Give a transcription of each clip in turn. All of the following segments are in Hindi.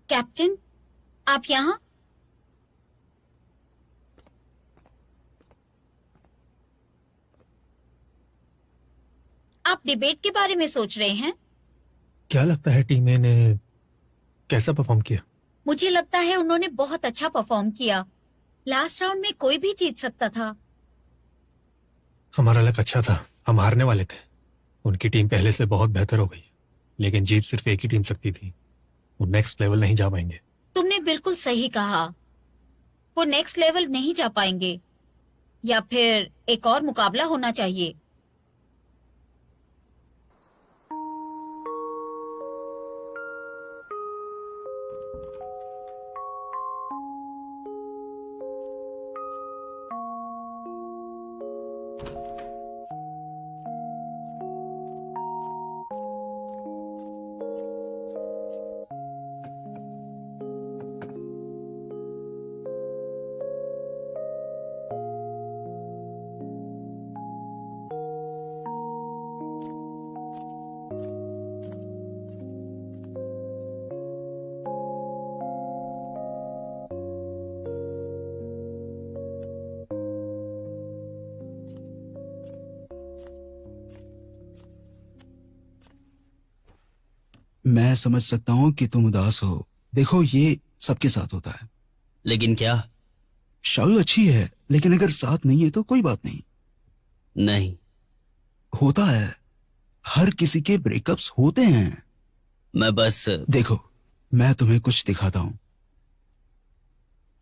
कैप्टन, आप यहाँ? आप डिबेट के बारे में सोच रहे हैं? क्या लगता है टीम ए ने कैसा परफॉर्म किया? मुझे लगता है उन्होंने बहुत अच्छा परफॉर्म किया। लास्ट राउंड में कोई भी जीत सकता था। हमारा लक अच्छा था, हम हारने वाले थे। उनकी टीम पहले से बहुत बेहतर हो गई, लेकिन जीत सिर्फ एक ही टीम सकती थी। वो नेक्स्ट लेवल नहीं जा पाएंगे। तुमने बिल्कुल सही कहा, वो नेक्स्ट लेवल नहीं जा पाएंगे, या फिर एक और मुकाबला होना चाहिए। मैं समझ सकता हूँ कि तुम उदास हो। देखो, ये सबके साथ होता है। लेकिन क्या? शायद अच्छी है, लेकिन अगर साथ नहीं है तो कोई बात नहीं। नहीं होता है, हर किसी के ब्रेकअप्स होते हैं। मैं बस देखो, मैं तुम्हें कुछ दिखाता हूँ।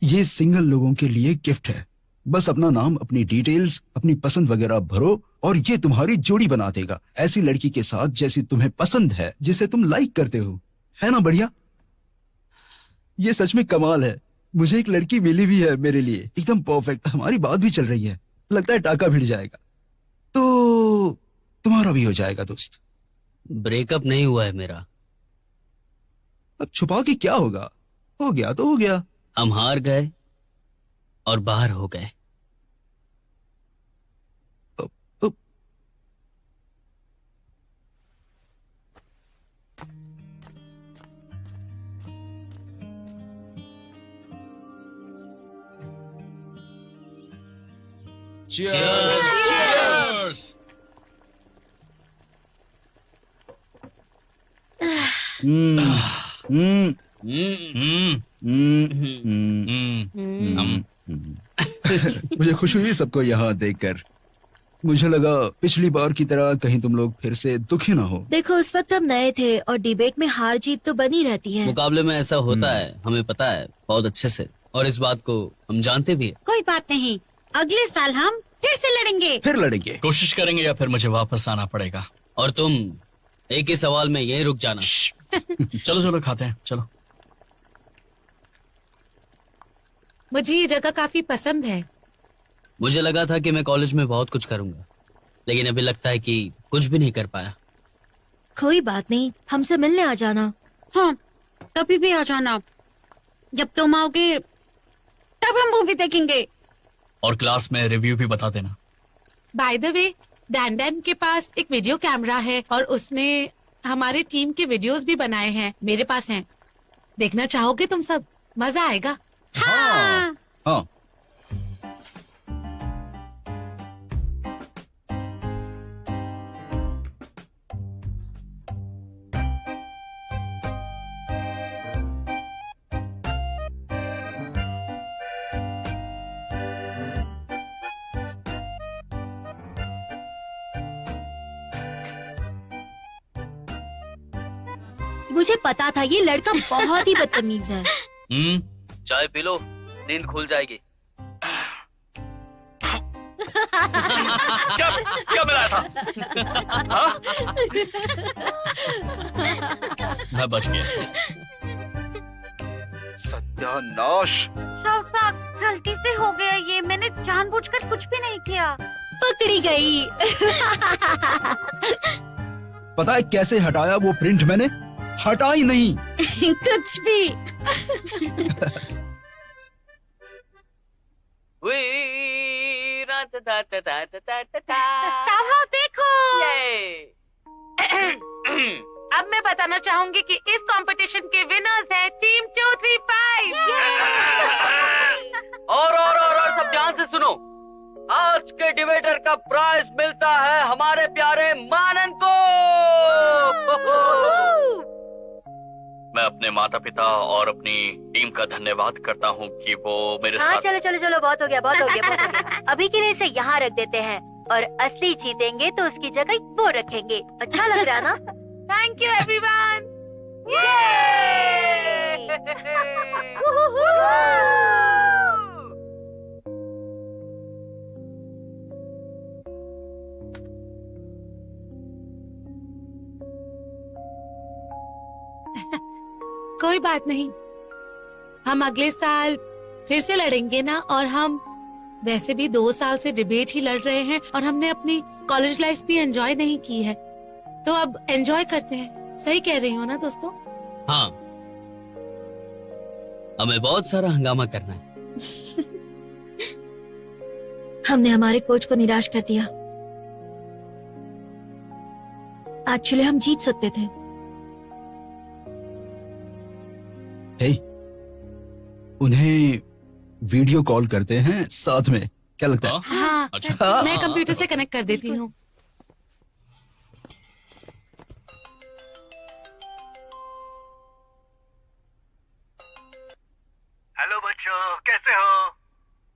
ये सिंगल लोगों के लिए गिफ्ट है। बस अपना नाम, अपनी डिटेल्स, अपनी पसंद वगैरह भरो और ये तुम्हारी जोड़ी बना देगा, ऐसी लड़की के साथ जैसी तुम्हें पसंद है, जिसे तुम लाइक करते हो। है ना बढ़िया? ये सच में कमाल है। मुझे एक लड़की मिली भी है मेरे लिए, एकदम परफेक्ट। हमारी बात भी चल रही है, लगता है टाका भिड़ जाएगा तो तुम्हारा भी हो जाएगा दोस्त। ब्रेकअप नहीं हुआ है मेरा। अब छुपा के क्या होगा, हो गया तो हो गया। हम हार गए और बाहर हो गए। Cheers! मुझे खुशी हुई सबको यहाँ देखकर। मुझे लगा पिछली बार की तरह कहीं तुम लोग फिर से दुखी ना हो। देखो, उस वक्त हम नए थे और डिबेट में हार जीत तो बनी रहती है। मुकाबले में ऐसा होता है, हमें पता है बहुत अच्छे से, और इस बात को हम जानते भी है। कोई बात नहीं, अगले साल हम फिर से लड़ेंगे। फिर लड़ेंगे। कोशिश करेंगे या फिर मुझे वापस आना पड़ेगा। और तुम एक ही सवाल में यहीं रुक जाना। चलो चलो खाते हैं, चलो। मुझे ये जगह काफी पसंद है। मुझे लगा था कि मैं कॉलेज में बहुत कुछ करूंगा, लेकिन अभी लगता है कि कुछ भी नहीं कर पाया। कोई बात नहीं, हमसे मिलने आ जाना। हाँ, कभी भी आ जाना। जब तुम आओगे तब हम मूवी देखेंगे। और क्लास में रिव्यू भी बता देना। बाय द वे, डैन के पास एक वीडियो कैमरा है और उसने हमारे टीम के वीडियोस भी बनाए हैं। मेरे पास हैं, देखना चाहोगे तुम सब? मजा आएगा। हाँ। हाँ। मुझे पता था ये लड़का बहुत ही बदतमीज है। चाय पी लो, नींद खुल जाएगी। क्या मिला था? हाँ? मैं बच गया। सत्यानाश। गलती से हो गया ये, मैंने जानबूझकर कुछ भी नहीं किया। पकड़ी गई। पता है कैसे हटाया वो प्रिंट? मैंने हटा ही नहीं। कुछ भी। देखो, अब मैं बताना बताना चाहूंगी कि इस कंपटीशन के विनर्स हैं टीम 235। और सब ध्यान से सुनो, आज के डिबेटर का प्राइज मिलता है हमारे प्यारे मानन को। मैं अपने माता पिता और अपनी टीम का धन्यवाद करता हूँ कि वो मेरे हाँ साथ। चलो चलो चलो, बहुत हो गया बहुत हो गया बहुत हो गया। अभी के लिए इसे यहाँ रख देते हैं और असली जीतेंगे तो उसकी जगह वो रखेंगे। अच्छा लग रहा ना? Thank you everyone. कोई बात नहीं, हम अगले साल फिर से लड़ेंगे ना। और हम वैसे भी 2 साल से डिबेट ही लड़ रहे हैं और हमने अपनी कॉलेज लाइफ भी एंजॉय नहीं की है, तो अब एंजॉय करते हैं। सही कह रही हूँ ना दोस्तों? हाँ, हमें बहुत सारा हंगामा करना है। हमने हमारे कोच को निराश कर दिया। एक्चुअली हम जीत सकते थे। हे, उन्हें वीडियो कॉल करते हैं साथ में, क्या लगता है? हाँ? हाँ, अच्छा। मैं कंप्यूटर से कनेक्ट कर देती हूँ। हेलो बच्चों, कैसे हो?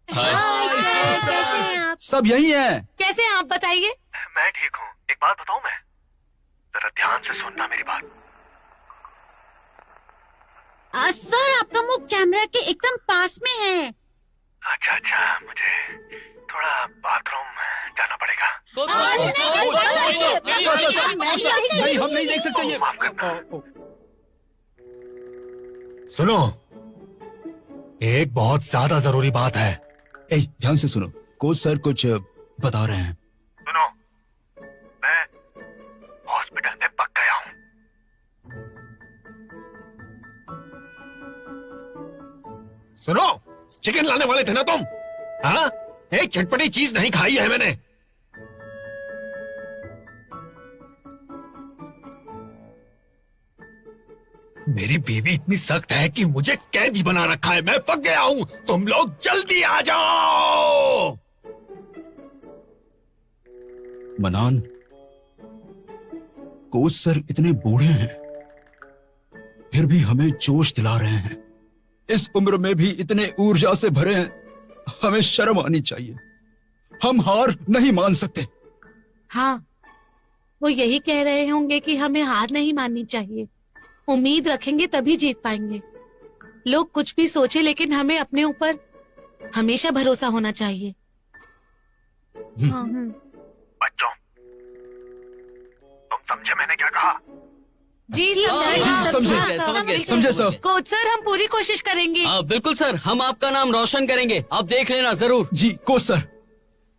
कैसे हैं आप? सब यही है। कैसे हैं आप बताइए? मैं ठीक हूँ। एक बात बताऊँ मैं? जरा ध्यान से सुनना मेरी बात। सर, आपका मुंह कैमरा के एकदम पास में है। अच्छा अच्छा, मुझे थोड़ा बाथरूम जाना पड़ेगा। नहीं, हम नहीं देख सकते ये। माफ करना। सुनो, एक बहुत ज्यादा जरूरी बात है। ए, ध्यान से सुनो, कोच सर कुछ बता रहे हैं। सुनो, मैं हॉस्पिटल में पक गया हूँ। सुनो, चिकन लाने वाले थे ना तुम? हाँ, एक चटपटी चीज नहीं खाई है मैंने। मेरी बीवी इतनी सख्त है कि मुझे कैदी बना रखा है। मैं पक गया हूं। तुम लोग जल्दी आ जाओ। मनान, कोच सर इतने बूढ़े हैं फिर भी हमें जोश दिला रहे हैं। इस उम्र में भी इतने ऊर्जा से भरे हैं, हमें शर्म आनी चाहिए। हम हार नहीं मान सकते। हाँ, वो यही कह रहे होंगे कि हमें हार नहीं माननी चाहिए। उम्मीद रखेंगे तभी जीत पाएंगे। लोग कुछ भी सोचे, लेकिन हमें अपने ऊपर हमेशा भरोसा होना चाहिए। बच्चों, तुम समझे मैंने क्या कहा? जी जी, सर, जी, हाँ, समझ हाँ, गए, हाँ, समझ गए, समझे सर। कोच सर, हम पूरी कोशिश करेंगे। हाँ बिल्कुल सर, हम आपका नाम रोशन करेंगे, आप देख लेना जरूर। जी कोच सर,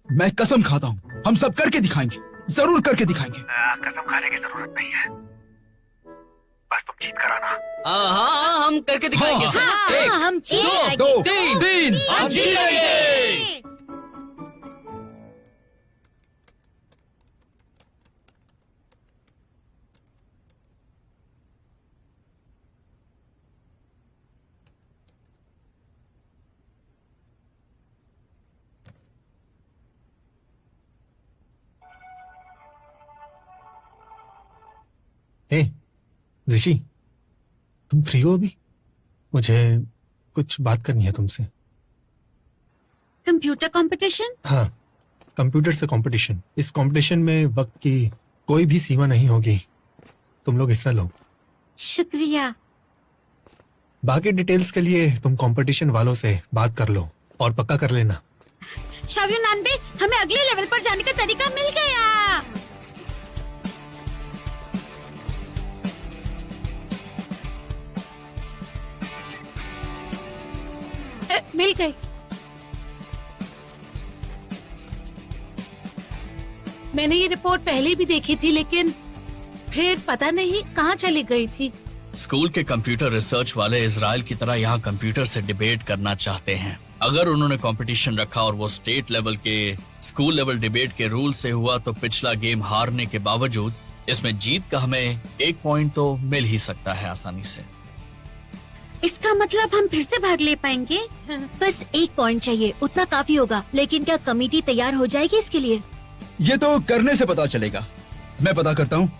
मैं कसम खाता हूँ हम सब करके दिखाएंगे, जरूर करके दिखाएंगे। कसम खाने की जरूरत नहीं है, बस तुम जीत कर आना। हाँ, हम करके दिखाएंगे हाँ, सर। एक, हम जीत दो, तीन, तीन, हम जीतेंगे। ए, ऋषि, तुम फ्री हो अभी? मुझे कुछ बात करनी है तुमसे। Computer competition? हाँ, कंप्यूटर से कंपटीशन। इस कंपटीशन में वक्त की कोई भी सीमा नहीं होगी। तुम लोग हिस्सा लो। शुक्रिया। बाकी डिटेल्स के लिए तुम कंपटीशन वालों से बात कर लो और पक्का कर लेना। शाव्युनान बे, हमें अगले लेवल पर जाने का तरीका मिल गया। मिल गई। मैंने ये रिपोर्ट पहले भी देखी थी, लेकिन फिर पता नहीं कहाँ चली गई थी। स्कूल के कंप्यूटर रिसर्च वाले इजराइल की तरह यहाँ कंप्यूटर से डिबेट करना चाहते हैं। अगर उन्होंने कंपटीशन रखा और वो स्टेट लेवल के स्कूल लेवल डिबेट के रूल से हुआ तो पिछला गेम हारने के बावजूद इसमें जीत का हमें 1 पॉइंट तो मिल ही सकता है आसानी से। इसका मतलब हम फिर से भाग ले पाएंगे? बस 1 पॉइंट चाहिए, उतना काफी होगा। लेकिन क्या कमेटी तैयार हो जाएगी इसके लिए? ये तो करने से पता चलेगा। मैं पता करता हूँ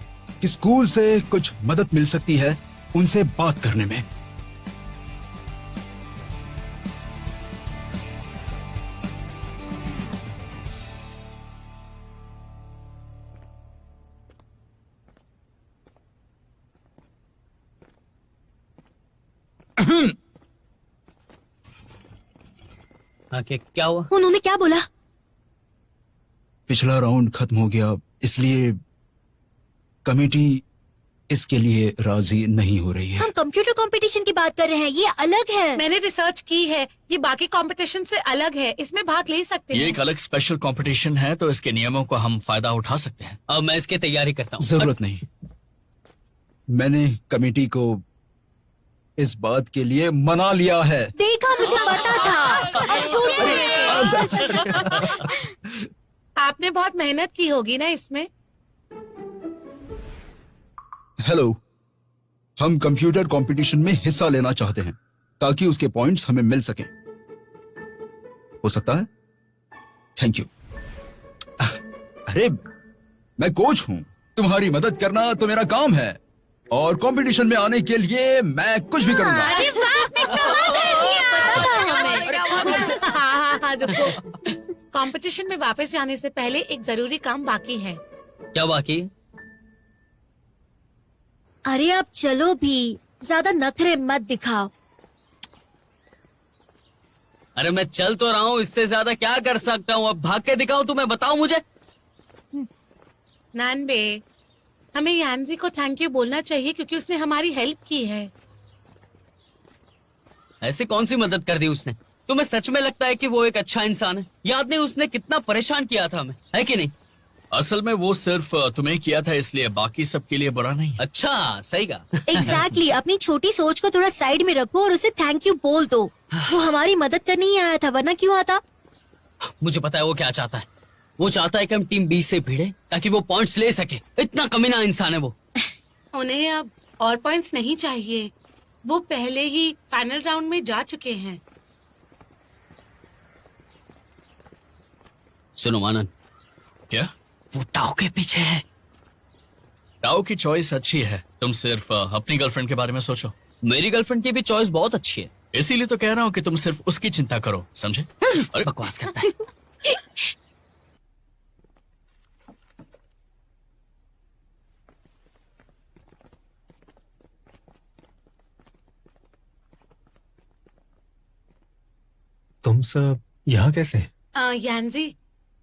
कि स्कूल से कुछ मदद मिल सकती है उनसे बात करने में। हाँ, क्या हुआ? उन्होंने क्या बोला? पिछला राउंड खत्म हो गया, इसलिए कमेटी इसके लिए राजी नहीं हो रही है। हम कंप्यूटर कंपटीशन की बात कर रहे हैं, ये अलग है। मैंने रिसर्च की है, ये बाकी कंपटीशन से अलग है, इसमें भाग ले सकते ये हैं। एक अलग स्पेशल कंपटीशन है, तो इसके नियमों को हम फायदा उठा सकते हैं। अब मैं इसकी तैयारी करता हूँ। जरूरत नहीं। मैंने कमेटी को इस बात के लिए मना लिया है। देखा, मुझे पता था। अब झूठ आपने बहुत मेहनत की होगी ना इसमें। हेलो, हम कंप्यूटर कंपटीशन में हिस्सा लेना चाहते हैं ताकि उसके पॉइंट्स हमें मिल सकें। हो सकता है? Thank you. अरे, मैं कोच हूं, तुम्हारी मदद करना तो मेरा काम है, और कंपटीशन में आने के लिए मैं कुछ भी करूंगा। अरे वाह, आपने कमाल कर दिया। हाँ, रुको। कंपटीशन में वापस जाने से पहले एक जरूरी काम बाकी है। क्या बाकी है? अरे अब चलो भी, ज्यादा नखरे मत दिखाओ। अरे मैं चल तो रहा हूँ, इससे ज्यादा क्या कर सकता हूँ? अब भाग के दिखाऊं तुम्हें? बताओ मुझे। नानबे, हमें यानजी को थैंक यू बोलना चाहिए क्योंकि उसने हमारी हेल्प की है। ऐसी कौन सी मदद कर दी उसने? तुम्हें सच में लगता है कि वो एक अच्छा इंसान है? याद नहीं उसने कितना परेशान किया था हमें, है कि नहीं? असल में वो सिर्फ तुम्हें किया था, इसलिए बाकी सबके लिए बुरा नहीं। अच्छा, सही कहा। एग्जैक्टली, अपनी छोटी सोच को थोड़ा साइड में रखो और उसे थैंक यू बोल दो। वो हमारी मदद करने ही आया था, वरना क्यों आता? मुझे पता है वो क्या चाहता है। वो चाहता है कि हम टीम बी से भिड़े ताकि वो पॉइंट्स ले सके। इतना कमीना इंसान है वो। उन्हें अब और पॉइंट्स नहीं चाहिए, वो पहले ही फाइनल राउंड में जा चुके हैं। सुनो मानन, क्या? वो टाओ के पीछे है। टाओ की चॉइस अच्छी है, तुम सिर्फ अपनी गर्लफ्रेंड के बारे में सोचो। मेरी गर्लफ्रेंड की भी चॉइस बहुत अच्छी है। इसीलिए तो कह रहा हूँ कि तुम सिर्फ उसकी चिंता करो, समझे? अरे बकवास करता है। तुम सब यहाँ कैसे हैं? यानजी,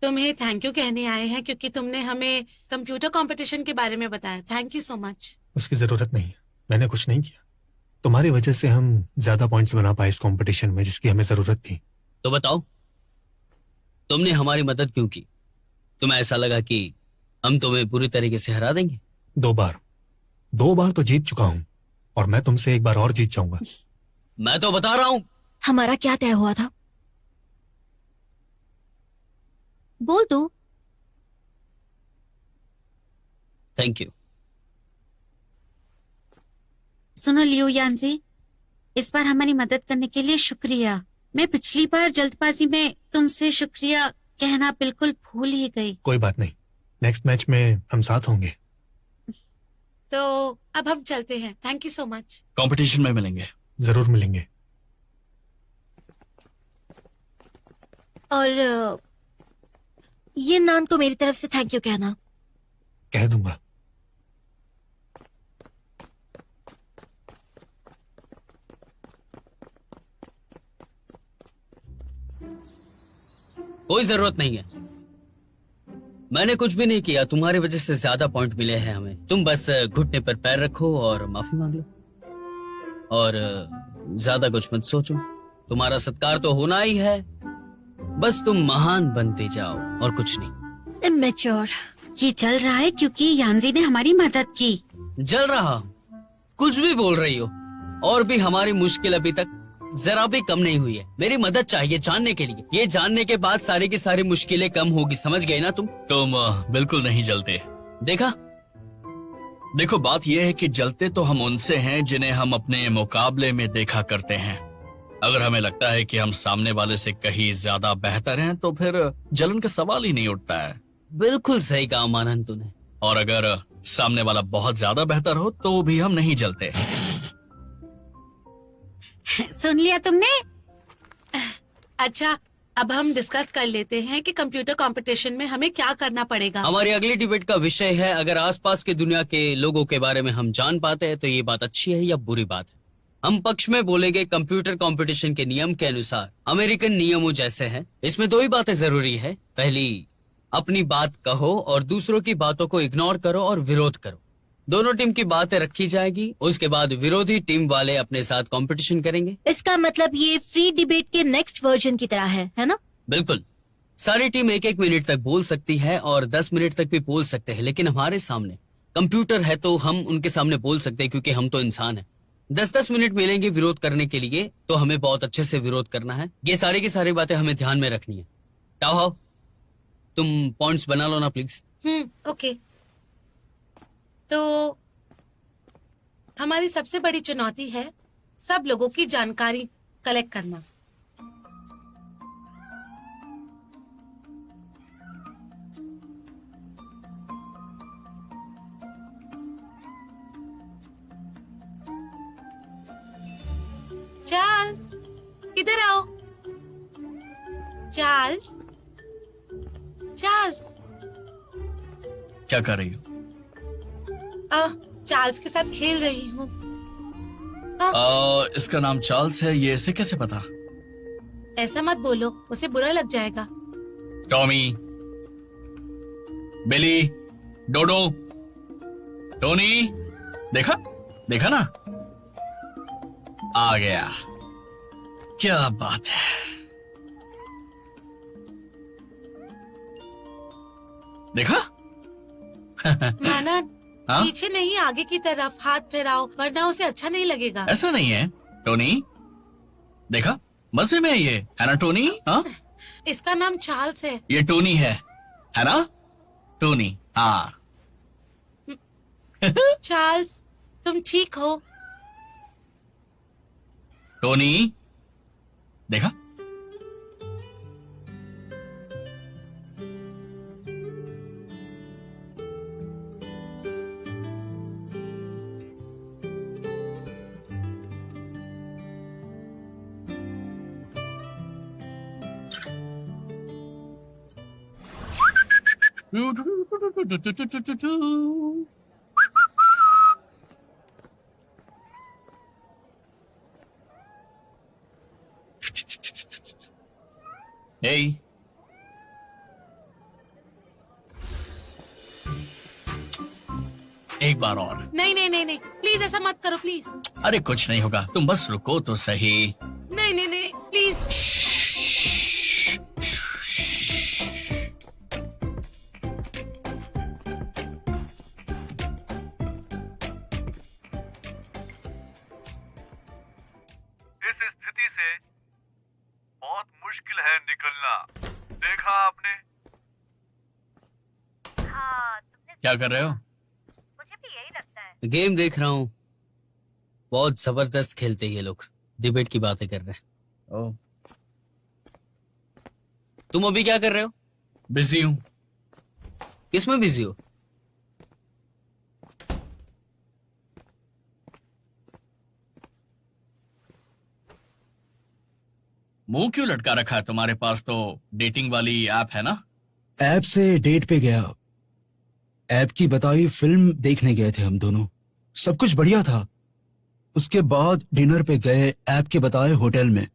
तुम्हें थैंक यू कहने आए हैं क्योंकि तुमने हमें कंप्यूटर कंपटीशन के बारे में बताया। Thank you so much. उसकी जरूरत नहीं है, मैंने कुछ नहीं किया। तुम्हारी वजह से हम ज्यादा पॉइंट्स बना पाए इस कंपटीशन में, जिसकी हमें जरूरत थी। तो बताओ, तुमने हमारी मदद क्यों की? तुम्हें ऐसा लगा कि हम तुम्हें पूरी तरीके से हरा देंगे? 2 बार तो जीत चुका हूँ, और मैं तुमसे एक बार और जीत जाऊंगा। मैं तो बता रहा हूँ। हमारा क्या तय हुआ था? बोल दो। Thank you. सुनो लियो यानजी, इस बार हमारी मदद करने के लिए शुक्रिया। मैं पिछली बार जल्दबाजी में तुमसे शुक्रिया कहना बिल्कुल भूल ही गई। कोई बात नहीं, नेक्स्ट मैच में हम साथ होंगे। तो अब हम चलते हैं। Thank you so much. Competition में मिलेंगे। जरूर मिलेंगे। और ये नान को मेरी तरफ से थैंक यू कहना। कह दूंगा। कोई जरूरत नहीं है, मैंने कुछ भी नहीं किया। तुम्हारी वजह से ज्यादा पॉइंट मिले हैं हमें। तुम बस घुटने पर पैर रखो और माफी मांग लो, और ज्यादा कुछ मत सोचो। तुम्हारा सत्कार तो होना ही है, बस तुम महान बनते जाओ और कुछ नहीं। इमेच्योर। ये चल रहा है क्योंकि यानजी ने हमारी मदद की। जल रहा हूँ, कुछ भी बोल रही हो। और भी हमारी मुश्किल अभी तक जरा भी कम नहीं हुई है। मेरी मदद चाहिए जानने के लिए। ये जानने के बाद सारी की सारी मुश्किलें कम होगी, समझ गए ना तुम? तुम बिल्कुल नहीं जलते। देखा, देखो बात यह है कि जलते तो हम उनसे हैं जिन्हें हम अपने मुकाबले में देखा करते हैं। अगर हमें लगता है कि हम सामने वाले से कहीं ज्यादा बेहतर हैं तो फिर जलन का सवाल ही नहीं उठता है। बिल्कुल सही कहा मानन तूने। और अगर सामने वाला बहुत ज्यादा बेहतर हो तो भी हम नहीं जलते। सुन लिया तुमने? अच्छा, अब हम डिस्कस कर लेते हैं कि कंप्यूटर कंपटीशन में हमें क्या करना पड़ेगा। हमारी अगली डिबेट का विषय है, अगर आसपास की दुनिया के लोगों के बारे में हम जान पाते हैं तो ये बात अच्छी है या बुरी बात है। हम पक्ष में बोलेंगे कंप्यूटर कंपटीशन के नियम के अनुसार अमेरिकन नियमों जैसे हैं। इसमें दो ही बातें जरूरी है, पहली अपनी बात कहो और दूसरों की बातों को इग्नोर करो और विरोध करो। दोनों टीम की बातें रखी जाएगी, उसके बाद विरोधी टीम वाले अपने साथ कंपटीशन करेंगे। इसका मतलब ये फ्री डिबेट के नेक्स्ट वर्जन की तरह है ना? बिल्कुल। सारी टीम 1-1 मिनट तक बोल सकती है और 10 मिनट तक भी बोल सकते हैं, लेकिन हमारे सामने कंप्यूटर है तो हम उनके सामने बोल सकते हैं क्योंकि हम तो इंसान हैं। 10-10 मिनट मिलेंगे विरोध करने के लिए, तो हमें बहुत अच्छे से विरोध करना है। ये सारी की सारी बातें हमें ध्यान में रखनी है। टाओ, तुम पॉइंट्स बना लो ना प्लीज। ओके। तो हमारी सबसे बड़ी चुनौती है सब लोगों की जानकारी कलेक्ट करना। चार्ल्स, इधर आओ। Charles, Charles. क्या कर रही हो? चार्ल्स के साथ खेल रही हूँ। इसका नाम चार्ल्स है, ये इसे कैसे पता? ऐसा मत बोलो, उसे बुरा लग जाएगा। टॉमी, बिली, डोडो, टोनी, देखा देखा ना, आ गया। क्या बात है। देखा? मानन, हाँ? पीछे नहीं आगे की तरफ हाथ फैलाओ, वरना उसे अच्छा नहीं लगेगा। ऐसा नहीं है टोनी, देखा मजे में है ये, है ना टोनी? हाँ, इसका नाम चार्ल्स है। ये टोनी है ना? टोनी, हाँ। चार्ल्स, तुम ठीक हो? टोनी, देखा? Hey. एक बार और। नहीं नहीं नहीं नहीं, प्लीज ऐसा मत करो प्लीज। अरे कुछ नहीं होगा, तुम बस रुको तो सही। नहीं नहीं नहीं प्लीज। इस स्थिति से बहुत मुश्किल है निकलना, देखा आपने? हाँ, तुमने क्या कर रहे हो? मुझे भी यही लगता है। गेम देख रहा हूँ। बहुत जबरदस्त खेलते हैं ये लोग, डिबेट की बातें कर रहे हैं। ओह, तुम अभी क्या कर रहे हो? बिजी हूँ। किसमें बिजी हो? मुंह क्यों लटका रखा है? तुम्हारे पास तो डेटिंग वाली ऐप है ना? ऐप से डेट पे गया। ऐप की बताई फिल्म देखने गए थे हम दोनों, सब कुछ बढ़िया था। उसके बाद डिनर पे गए ऐप के बताए होटल में,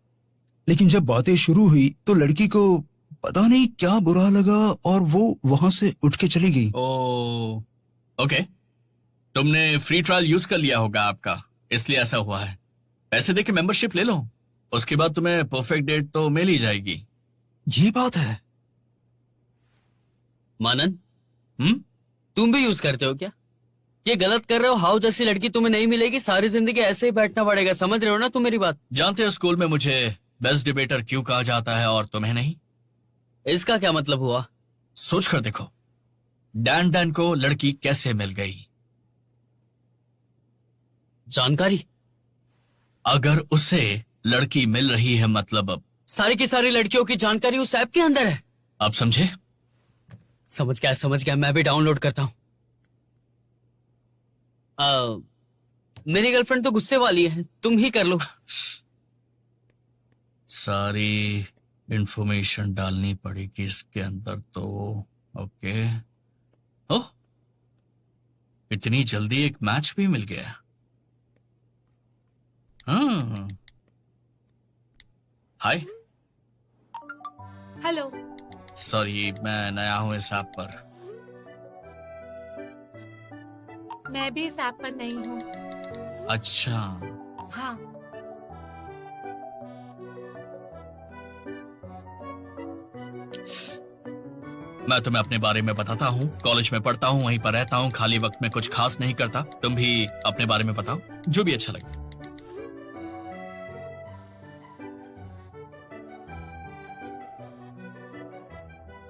लेकिन जब बातें शुरू हुई तो लड़की को पता नहीं क्या बुरा लगा और वो वहां से उठ के चली गई। ओह, ओके। तुमने फ्री ट्रायल यूज कर लिया होगा आपका, इसलिए ऐसा हुआ है। पैसे देके मेंबरशिप ले लो, उसके बाद तुम्हें परफेक्ट डेट तो मिल ही जाएगी। ये बात है। मानन, तुम भी यूज करते हो क्या? ये गलत कर रहे हो। हाउ जैसी लड़की तुम्हें नहीं मिलेगी, सारी जिंदगी ऐसे ही बैठना पड़ेगा। समझ रहे हो ना तुम मेरी बात? जानते हो स्कूल में मुझे बेस्ट डिबेटर क्यों कहा जाता है और तुम्हें नहीं? इसका क्या मतलब हुआ? सोच कर देखो, डैन डैन को लड़की कैसे मिल गई। जानकारी? अगर उसे लड़की मिल रही है मतलब सारी की सारी लड़कियों की जानकारी उस ऐप के अंदर है। आप समझे? समझ गया, मैं भी डाउनलोड करता हूँ। मेरी गर्लफ्रेंड तो गुस्से वाली है, तुम ही कर लो। सारी इंफॉर्मेशन डालनी पड़ेगी इसके अंदर तो। ओके। ओह, इतनी जल्दी एक मैच भी मिल गया। हाँ। हाय। हेलो। सॉरी, मैं नया हूं इस ऐप पर। मैं भी इस ऐप पर नहीं हूँ। अच्छा। हाँ। मैं तुम्हें अपने बारे में बताता हूँ। कॉलेज में पढ़ता हूँ, वहीं पर रहता हूँ, खाली वक्त में कुछ खास नहीं करता। तुम भी अपने बारे में बताओ, जो भी अच्छा लगे।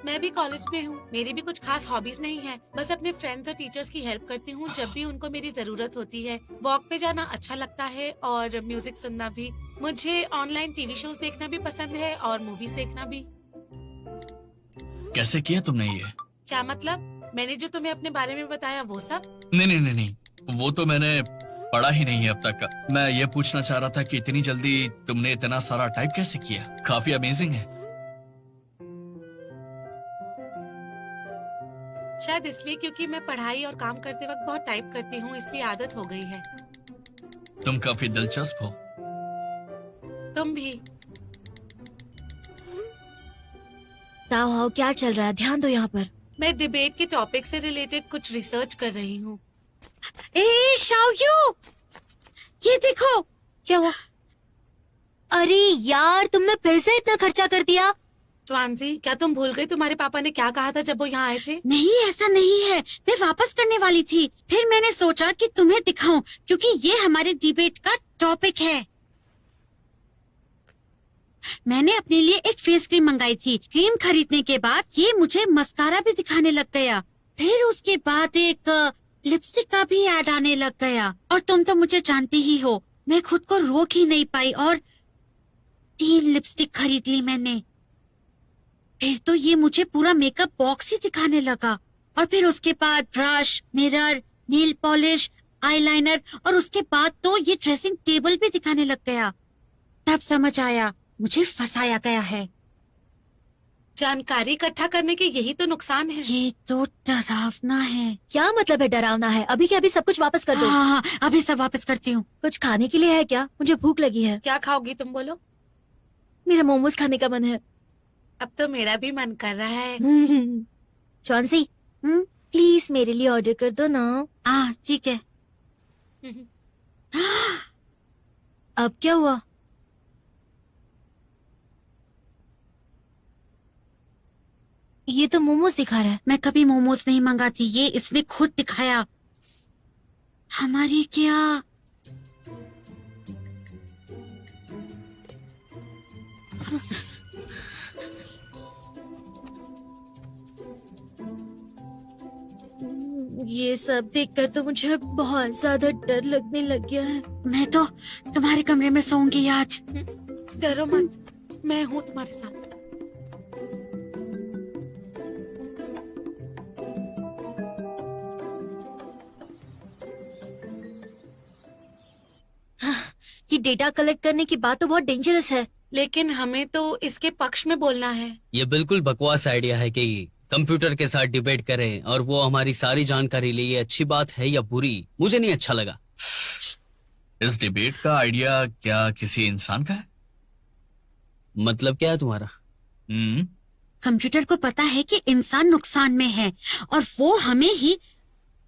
मैं भी कॉलेज में हूँ। मेरी भी कुछ खास हॉबीज नहीं है, बस अपने फ्रेंड्स और टीचर्स की हेल्प करती हूँ जब भी उनको मेरी जरूरत होती है। वॉक पे जाना अच्छा लगता है और म्यूजिक सुनना भी। मुझे ऑनलाइन टीवी शोज देखना भी पसंद है और मूवीज देखना भी। कैसे किया तुमने ये? क्या मतलब? मैंने जो तुम्हें अपने बारे में बताया वो सब? नहीं, वो तो मैंने पढ़ा ही नहीं है अब तक। मैं ये पूछना चाह रहा था कि इतनी जल्दी तुमने इतना सारा टाइप कैसे किया? काफी अमेजिंग है। शायद इसलिए क्योंकि मैं पढ़ाई और काम करते वक्त बहुत टाइप करती हूँ, इसलिए आदत हो गई है। तुम काफी दिलचस्प हो। तुम भी। ताओ, क्या चल रहा है? ध्यान दो यहाँ पर। मैं डिबेट के टॉपिक से रिलेटेड कुछ रिसर्च कर रही हूँ। ए शाओयू, ये देखो। क्या हुआ? अरे यार, तुमने फिर से इतना खर्चा कर दिया। ट्वांजी, क्या तुम भूल गई तुम्हारे पापा ने क्या कहा था जब वो यहाँ आए थे? नहीं, ऐसा नहीं है। मैं वापस करने वाली थी, फिर मैंने सोचा कि तुम्हें दिखाऊं, क्योंकि ये हमारे डिबेट का टॉपिक है। मैंने अपने लिए एक फेस क्रीम मंगाई थी। क्रीम खरीदने के बाद ये मुझे मस्कारा भी दिखाने लग गया। फिर उसके बाद एक लिपस्टिक का भी ऐड आने लग गया। और तुम तो मुझे जानती ही हो, मैं खुद को रोक ही नहीं पाई और 3 लिपस्टिक खरीद ली मैंने। फिर तो ये मुझे पूरा मेकअप बॉक्स ही दिखाने लगा। और फिर उसके बाद ब्रश, मिरर, नील पॉलिश, आईलाइनर और उसके बाद तो ये ड्रेसिंग टेबल भी दिखाने लग गया। तब समझ आया मुझे फंसाया गया है। जानकारी इकट्ठा करने के यही तो नुकसान है। ये तो डरावना है। क्या मतलब है डरावना है? अभी के अभी सब कुछ वापस कर दो। हाँ, अभी सब वापस करती हूँ। कुछ खाने के लिए है क्या? मुझे भूख लगी है। क्या खाओगी तुम बोलो? मेरा मोमोज खाने का मन है। अब तो मेरा भी मन कर रहा है। चौंसी, प्लीज मेरे लिए ऑर्डर कर दो ना। हाँ ठीक है। अब क्या हुआ? ये तो मोमोज दिखा रहा है। मैं कभी मोमोज नहीं मंगाती, ये इसने खुद दिखाया। हमारी क्या? ये सब देखकर तो मुझे बहुत ज्यादा डर लगने लग गया है। मैं तो तुम्हारे कमरे में सोऊंगी आज। डरो मत, मैं हूँ तुम्हारे साथ। ये डेटा कलेक्ट करने की बात तो बहुत डेंजरस है। लेकिन हमें तो इसके पक्ष में बोलना है। ये बिल्कुल बकवास आइडिया है कि कंप्यूटर के साथ डिबेट करें और वो हमारी सारी जानकारी ले। ये अच्छी बात है या बुरी, मुझे नहीं अच्छा लगा। इस डिबेट का आइडिया क्या किसी इंसान का है? मतलब क्या है तुम्हारा? कंप्यूटर को पता है कि इंसान नुकसान में है और वो हमें ही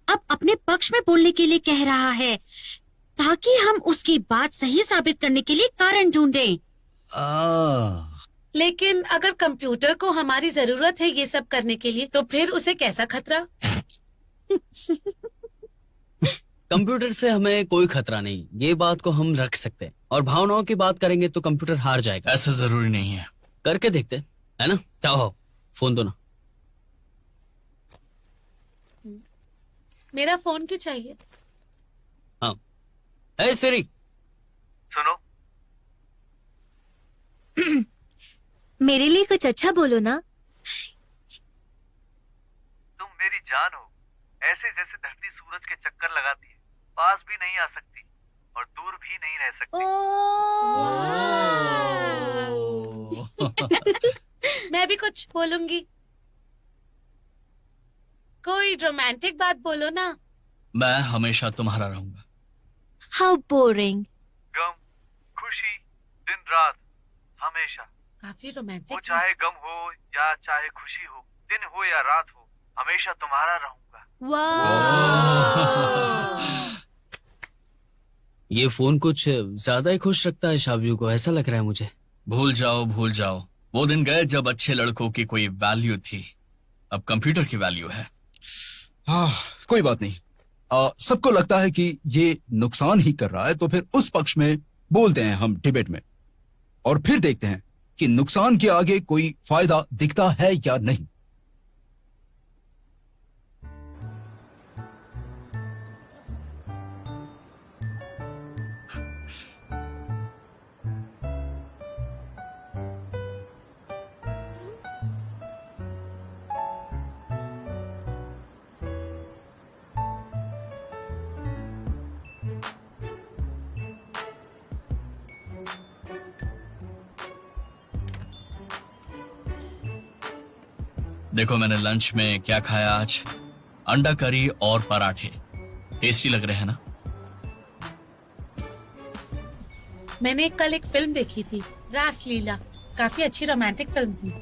अब अपने पक्ष में बोलने के लिए कह रहा है, ताकि हम उसकी बात सही साबित करने के लिए कारण ढूंढें। लेकिन अगर कंप्यूटर को हमारी जरूरत है ये सब करने के लिए, तो फिर उसे कैसा खतरा? कंप्यूटर से हमें कोई खतरा नहीं, ये बात को हम रख सकते हैं। और भावनाओं की बात करेंगे तो कंप्यूटर हार जाएगा। ऐसा जरूरी नहीं है। करके देखते है ना? क्या हो, फोन दो ना। मेरा फोन क्यों चाहिए? हाँ, है सिरी। सुनो, मेरे लिए कुछ अच्छा बोलो ना। तुम मेरी जान हो, ऐसे जैसे धरती सूरज के चक्कर लगाती है, पास भी नहीं आ सकती और दूर भी नहीं रह सकती। मैं भी कुछ बोलूंगी। कोई रोमांटिक बात बोलो ना। मैं हमेशा तुम्हारा रहूंगा। How boring. गम, खुशी, दिन रात, हमेशा। काफी वो रोमांटिक है। चाहे गम हो या चाहे खुशी हो, दिन हो या रात हो, हमेशा तुम्हारा रहूंगा। वाह। ये फोन कुछ ज्यादा ही खुश रखता है शाबियो को, ऐसा लग रहा है मुझे। भूल जाओ भूल जाओ, वो दिन गए जब अच्छे लड़कों की कोई वैल्यू थी। अब कंप्यूटर की वैल्यू है। हाँ, कोई बात नहीं। सबको लगता है कि ये नुकसान ही कर रहा है, तो फिर उस पक्ष में बोलते हैं हम डिबेट में, और फिर देखते हैं कि नुकसान के आगे कोई फायदा दिखता है या नहीं। देखो मैंने लंच में क्या खाया आज, अंडा करी और पराठे। टेस्टी लग रहे हैं ना? मैंने कल एक फिल्म देखी थी, रासलीला। काफी अच्छी रोमांटिक फिल्म थी।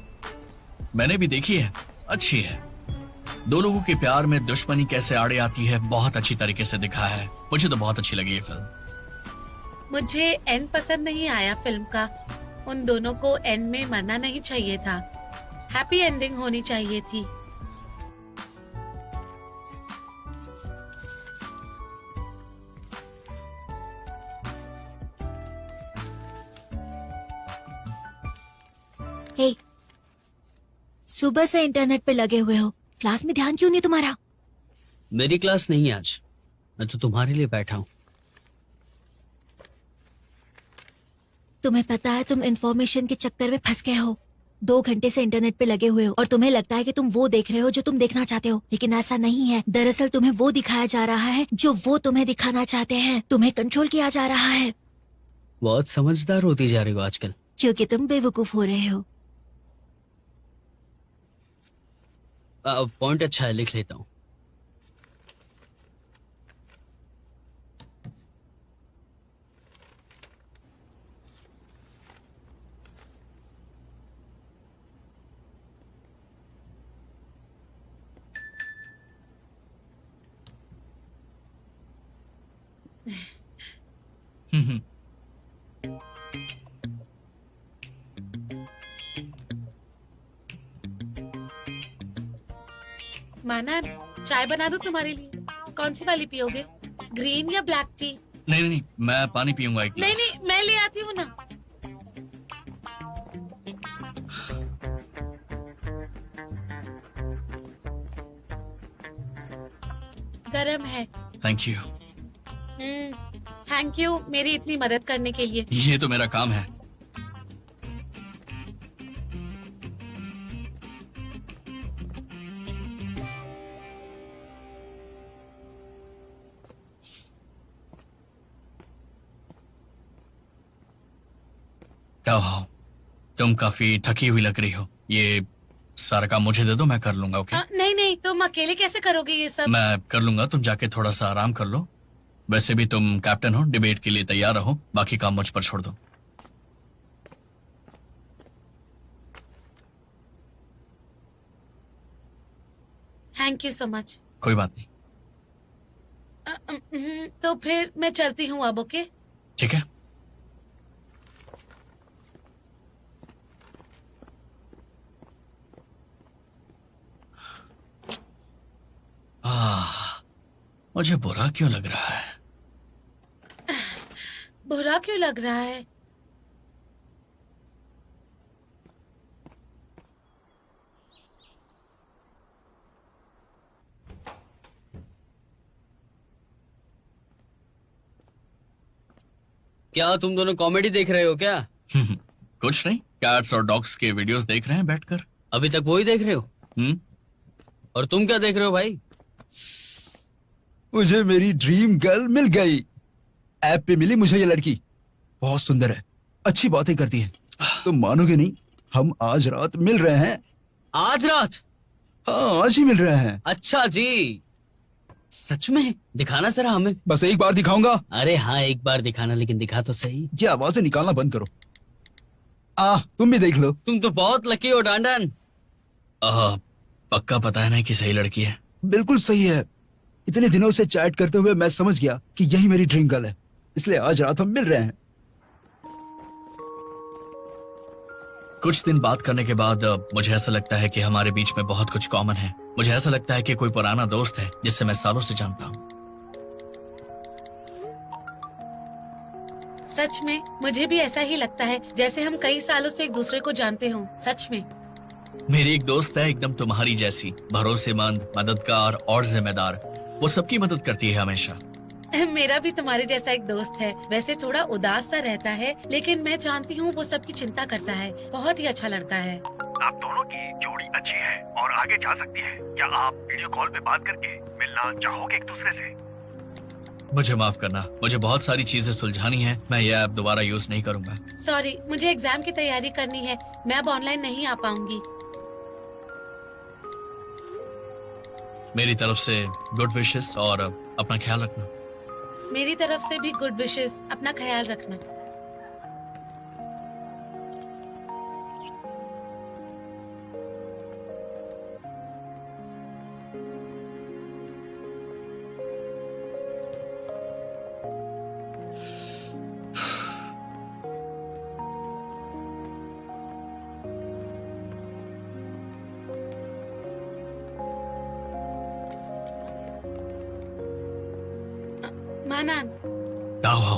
मैंने भी देखी है, अच्छी है। दो लोगों के प्यार में दुश्मनी कैसे आड़े आती है, बहुत अच्छी तरीके से दिखा है। मुझे तो बहुत अच्छी लगी ये फिल्म। मुझे एंड पसंद नहीं आया फिल्म का। उन दोनों को एंड में मरना नहीं चाहिए था, हैप्पी एंडिंग होनी चाहिए थी। हे, सुबह से इंटरनेट पे लगे हुए हो, क्लास में ध्यान क्यों नहीं तुम्हारा? मेरी क्लास नहीं है आज, मैं तो तुम्हारे लिए बैठा हूँ। तुम्हें पता है तुम इंफॉर्मेशन के चक्कर में फंस गए हो। 2 घंटे से इंटरनेट पे लगे हुए हो और तुम्हें लगता है कि तुम वो देख रहे हो जो तुम देखना चाहते हो, लेकिन ऐसा नहीं है। दरअसल तुम्हें वो दिखाया जा रहा है जो वो तुम्हें दिखाना चाहते हैं। तुम्हें कंट्रोल किया जा रहा है बहुत समझदार होती जा रही हो आजकल। क्योंकि तुम बेवकूफ हो रहे हो। पॉइंट अच्छा है, लिख लेता हूँ। माना, चाय बना दूं तुम्हारे लिए? कौन सी वाली पियोगे, ग्रीन या ब्लैक टी? नहीं नहीं, मैं पानी पीऊंगा एक नहीं गिलास। नहीं, मैं ले आती हूँ ना। गरम है। Thank you. थैंक यू मेरी इतनी मदद करने के लिए। ये तो मेरा काम है। क्या हो, तुम काफी थकी हुई लग रही हो। ये सारा काम मुझे दे दो, मैं कर लूंगा। ओके? नहीं नहीं, तुम अकेले कैसे करोगे ये सब? मैं कर लूंगा, तुम जाके थोड़ा सा आराम कर लो। वैसे भी तुम कैप्टन हो, डिबेट के लिए तैयार रहो, बाकी काम मुझ पर छोड़ दो। Thank you so much. कोई बात नहीं। तो फिर मैं चलती हूँ अब। ओके? ठीक है। मुझे बुरा क्यों लग रहा है? बुरा क्यों लग रहा है? क्या तुम दोनों कॉमेडी देख रहे हो क्या? कुछ नहीं, कैट्स और डॉग्स के वीडियोस देख रहे हैं बैठकर। अभी तक वही देख रहे हो? और तुम क्या देख रहे हो भाई? मुझे मेरी ड्रीम गर्ल मिल गई। ऐप पे मिली मुझे ये लड़की, बहुत सुंदर है, अच्छी बातें करती है। तुम मानोगे नहीं, हम आज रात मिल रहे हैं। आज रात? हाँ, आज ही मिल रहे हैं। अच्छा जी, सच में? दिखाना जरा हमें। बस एक बार दिखाऊंगा। अरे हाँ, एक बार दिखाना, लेकिन दिखा तो सही। ये आवाजें निकालना बंद करो। तुम भी देख लो। तुम तो बहुत लकी हो डांडन। पक्का पता है ना कि सही लड़की है? बिल्कुल सही है। इतने दिनों से चैट करते हुए मैं समझ गया कि यही मेरी ड्रीम गर्ल है, इसलिए आज रात हम मिल रहे हैं। कुछ दिन बात करने के बाद मुझे ऐसा लगता है कि हमारे बीच में बहुत कुछ कॉमन है। मुझे ऐसा लगता है कि कोई पुराना दोस्त है जिससे मैं सालों से जानता हूँ। सच में मुझे भी ऐसा ही लगता है, जैसे हम कई सालों से एक दूसरे को जानते हों। सच में। मेरी एक दोस्त है एकदम तुम्हारी जैसी, भरोसेमंद, मददगार और जिम्मेदार। वो सबकी मदद करती है हमेशा। मेरा भी तुम्हारे जैसा एक दोस्त है। वैसे थोड़ा उदास सा रहता है, लेकिन मैं जानती हूँ वो सबकी चिंता करता है। बहुत ही अच्छा लड़का है। आप दोनों की जोड़ी अच्छी है और आगे जा सकती है। क्या आप वीडियो कॉल पे बात करके मिलना चाहोगे एक दूसरे से? मुझे माफ करना, मुझे बहुत सारी चीजें सुलझानी है। मैं ये ऐप दोबारा यूज नहीं करूंगा। सॉरी, मुझे एग्जाम की तैयारी करनी है। मैं अब ऑनलाइन नहीं आ पाऊंगी। मेरी तरफ से गुड विशेस और अपना ख्याल रखना। मेरी तरफ से भी गुड विशेस। अपना ख्याल रखना। मानान, आओ,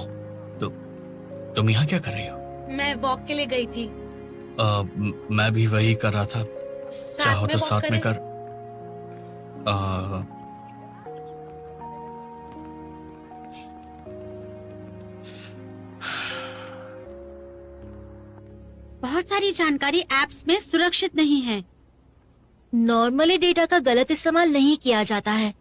तुम यहाँ क्या कर रही हो? मैं वॉक के लिए गई थी। मैं भी वही कर रहा था। चाहो में तो walk साथ में करें? कर। बहुत सारी जानकारी ऐप्स में सुरक्षित नहीं है। नॉर्मली डेटा का गलत इस्तेमाल नहीं किया जाता है,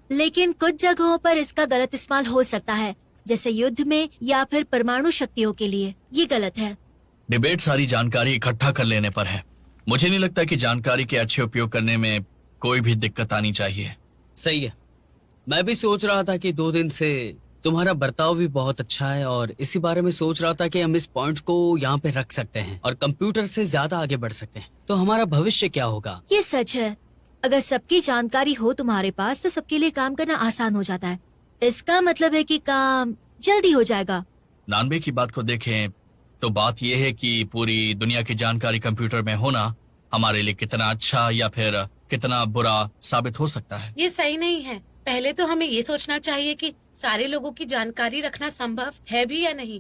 लेकिन कुछ जगहों पर इसका गलत इस्तेमाल हो सकता है, जैसे युद्ध में या फिर परमाणु शक्तियों के लिए। ये गलत है। डिबेट सारी जानकारी इकट्ठा कर लेने पर है। मुझे नहीं लगता कि जानकारी के अच्छे उपयोग करने में कोई भी दिक्कत आनी चाहिए। सही है। मैं भी सोच रहा था कि 2 दिन से तुम्हारा बर्ताव भी बहुत अच्छा है, और इसी बारे में सोच रहा था कि हम इस पॉइंट को यहाँ पे रख सकते हैं और कंप्यूटर से ज्यादा आगे बढ़ सकते हैं। तो हमारा भविष्य क्या होगा? ये सच है। अगर सबकी जानकारी हो तुम्हारे पास तो सबके लिए काम करना आसान हो जाता है। इसका मतलब है कि काम जल्दी हो जाएगा। नानबे की बात को देखें तो बात यह है कि पूरी दुनिया की जानकारी कंप्यूटर में होना हमारे लिए कितना अच्छा या फिर कितना बुरा साबित हो सकता है। ये सही नहीं है। पहले तो हमें ये सोचना चाहिए कि सारे लोगों की जानकारी रखना संभव है भी या नहीं,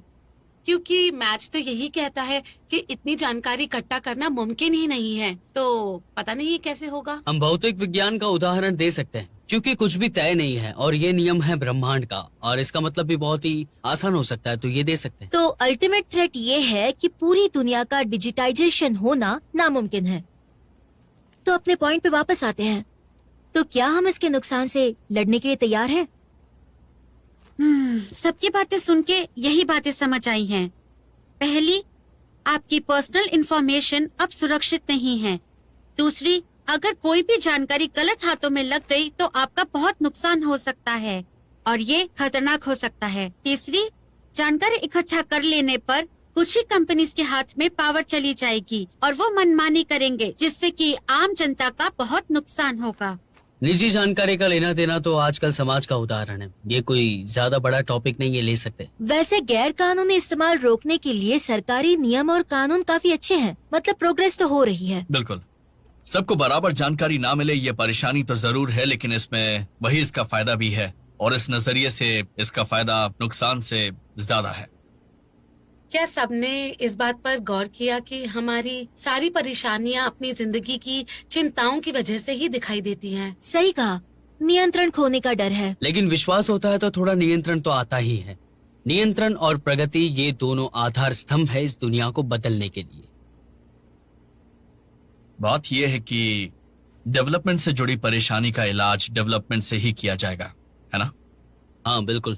क्योंकि मैच तो यही कहता है कि इतनी जानकारी इकट्ठा करना मुमकिन ही नहीं है। तो पता नहीं ये कैसे होगा। हम भौतिक विज्ञान का उदाहरण दे सकते हैं, क्योंकि कुछ भी तय नहीं है और ये नियम है ब्रह्मांड का, और इसका मतलब भी बहुत ही आसान हो सकता है। तो ये दे सकते हैं। तो अल्टीमेट थ्रेट ये है कि पूरी दुनिया का डिजिटाइजेशन होना नामुमकिन है। तो अपने पॉइंट पे वापस आते हैं। तो क्या हम इसके नुकसान से लड़ने के लिए तैयार हैं? सबकी बातें सुन के यही बातें समझ आई हैं। पहली, आपकी पर्सनल इंफॉर्मेशन अब सुरक्षित नहीं है। दूसरी, अगर कोई भी जानकारी गलत हाथों में लग गई तो आपका बहुत नुकसान हो सकता है और ये खतरनाक हो सकता है। तीसरी, जानकारी इकट्ठा कर लेने पर कुछ ही कंपनीज के हाथ में पावर चली जाएगी और वो मनमानी करेंगे, जिससे कि आम जनता का बहुत नुकसान होगा। निजी जानकारी का लेना देना तो आजकल समाज का उदाहरण है। ये कोई ज्यादा बड़ा टॉपिक नहीं है, ले सकते। वैसे गैर कानूनी इस्तेमाल रोकने के लिए सरकारी नियम और कानून काफी अच्छे हैं। मतलब प्रोग्रेस तो हो रही है। बिल्कुल। सबको बराबर जानकारी ना मिले ये परेशानी तो जरूर है, लेकिन इसमें वही इसका फायदा भी है, और इस नजरिए से इसका फायदा नुकसान से ज्यादा है। क्या सबने इस बात पर गौर किया कि हमारी सारी परेशानियां अपनी जिंदगी की चिंताओं की वजह से ही दिखाई देती हैं? सही कहा, नियंत्रण खोने का डर है। लेकिन विश्वास होता है तो थोड़ा नियंत्रण तो आता ही है। नियंत्रण और प्रगति ये दोनों आधार स्तंभ है इस दुनिया को बदलने के लिए। बात यह है कि डेवलपमेंट से जुड़ी परेशानी का इलाज डेवलपमेंट से ही किया जाएगा, है ना? हाँ बिल्कुल।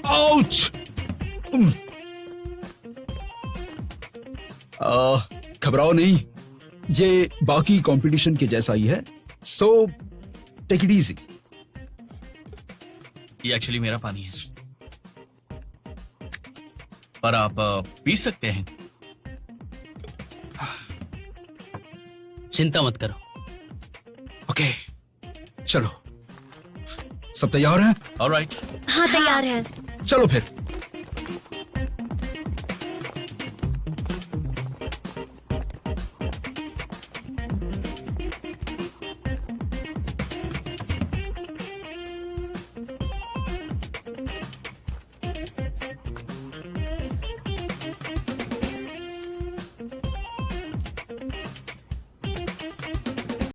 आउच! घबराओ नहीं, ये बाकी कंपटीशन के जैसा ही है, सो टेक इट इजी। ये एक्चुअली मेरा पानी है, पर आप पी सकते हैं। चिंता मत करो। ओके, चलो, सब तैयार हैं? ऑलराइट। हाँ तैयार है। चलो फिर।